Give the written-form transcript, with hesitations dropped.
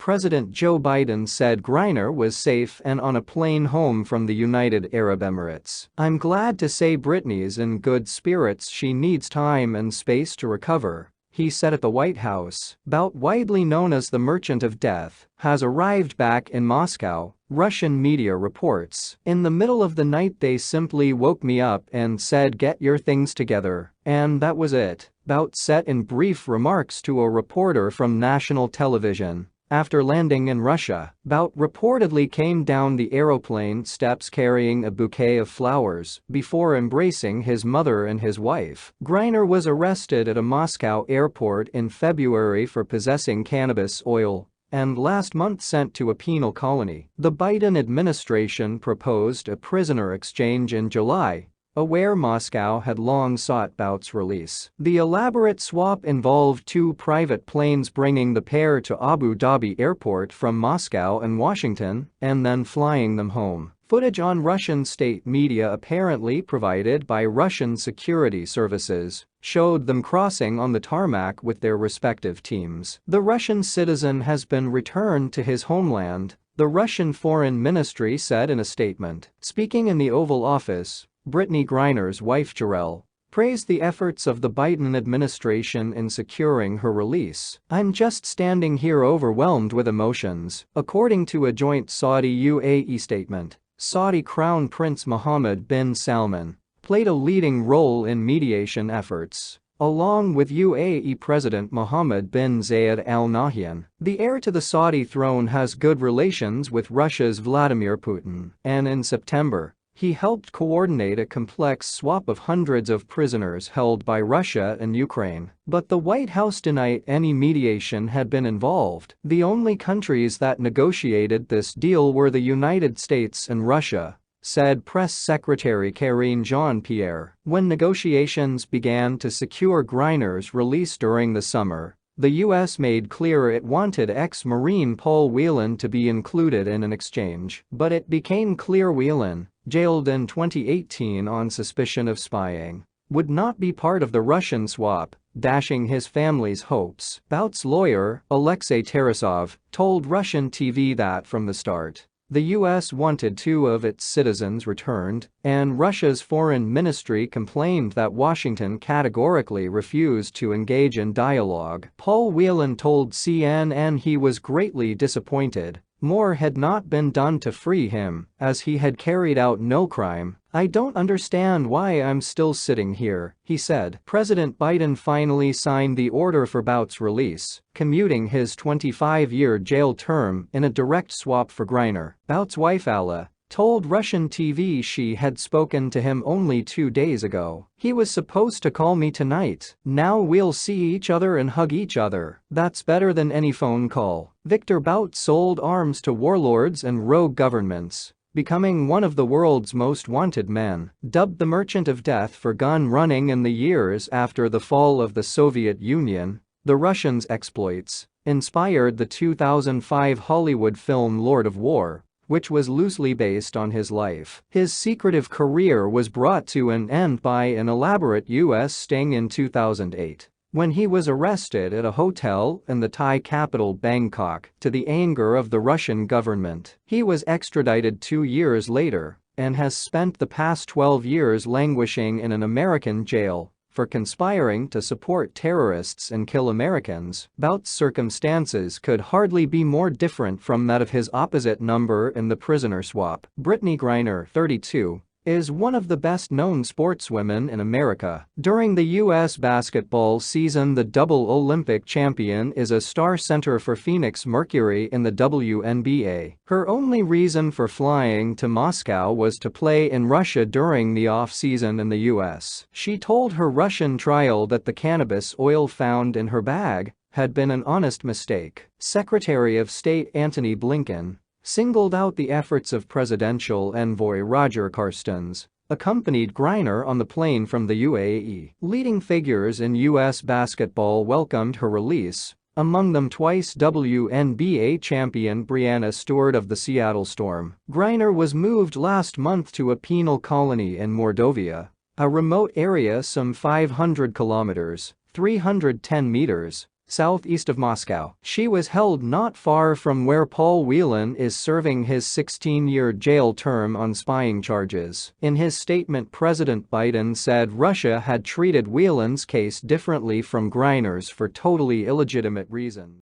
President Joe Biden said Griner was safe and on a plane home from the United Arab Emirates. "I'm glad to say Britney's in good spirits. She needs time and space to recover," he said at the White House. Bout, widely known as the Merchant of Death, has arrived back in Moscow, Russian media reports. "In the middle of the night they simply woke me up and said get your things together, and that was it," Bout said in brief remarks to a reporter from national television. After landing in Russia, Bout reportedly came down the aeroplane steps carrying a bouquet of flowers before embracing his mother and his wife. Griner was arrested at a Moscow airport in February for possessing cannabis oil and last month sent to a penal colony. The Biden administration proposed a prisoner exchange in July, aware Moscow had long sought Bout's release. The elaborate swap involved two private planes bringing the pair to Abu Dhabi airport from Moscow and Washington, and then flying them home. Footage on Russian state media apparently provided by Russian security services showed them crossing on the tarmac with their respective teams. The Russian citizen has been returned to his homeland, the Russian Foreign Ministry said in a statement. Speaking in the Oval Office, Brittany Griner's wife Jarrell praised the efforts of the Biden administration in securing her release. "I'm just standing here overwhelmed with emotions," according to a joint Saudi-UAE statement. Saudi Crown Prince Mohammed bin Salman played a leading role in mediation efforts, along with UAE President Mohammed bin Zayed Al Nahyan. The heir to the Saudi throne has good relations with Russia's Vladimir Putin, and in September, he helped coordinate a complex swap of hundreds of prisoners held by Russia and Ukraine. But the White House denied any mediation had been involved. The only countries that negotiated this deal were the United States and Russia, said Press Secretary Karine Jean-Pierre. When negotiations began to secure Griner's release during the summer, the U.S. made clear it wanted ex-Marine Paul Whelan to be included in an exchange. But it became clear Whelan, jailed in 2018 on suspicion of spying, would not be part of the Russian swap, dashing his family's hopes. Bout's lawyer, Alexei Tarasov, told Russian TV that from the start, the U.S. wanted two of its citizens returned, and Russia's foreign ministry complained that Washington categorically refused to engage in dialogue. Paul Whelan told CNN he was greatly disappointed. More had not been done to free him, as he had carried out no crime. "I don't understand why I'm still sitting here," he said. President Biden finally signed the order for Bout's release, commuting his 25-year jail term in a direct swap for Griner. Bout's wife Alla told Russian TV she had spoken to him only 2 days ago. "He was supposed to call me tonight. Now we'll see each other and hug each other. That's better than any phone call." Victor Bout sold arms to warlords and rogue governments, becoming one of the world's most wanted men. Dubbed the Merchant of Death for gun running in the years after the fall of the Soviet Union, the Russians' exploits inspired the 2005 Hollywood film Lord of War, which was loosely based on his life. His secretive career was brought to an end by an elaborate U.S. sting in 2008, when he was arrested at a hotel in the Thai capital Bangkok to the anger of the Russian government. He was extradited 2 years later and has spent the past 12 years languishing in an American jail for conspiring to support terrorists and kill Americans. Bout's circumstances could hardly be more different from that of his opposite number in the prisoner swap. Brittany Griner, 32, is one of the best-known sportswomen in America. During the U.S. basketball season, the double Olympic champion is a star center for Phoenix Mercury in the WNBA. Her only reason for flying to Moscow was to play in Russia during the off-season in the U.S. She told her Russian trial that the cannabis oil found in her bag had been an honest mistake. Secretary of State Antony Blinken singled out the efforts of presidential envoy Roger Carstens, accompanied Griner on the plane from the UAE. Leading figures in U.S. basketball welcomed her release, among them twice WNBA champion Breanna Stewart of the Seattle Storm. Griner was moved last month to a penal colony in Mordovia, a remote area some 500 kilometers (310 meters) southeast of Moscow. She was held not far from where Paul Whelan is serving his 16-year jail term on spying charges. In his statement, President Biden said Russia had treated Whelan's case differently from Griner's for totally illegitimate reasons.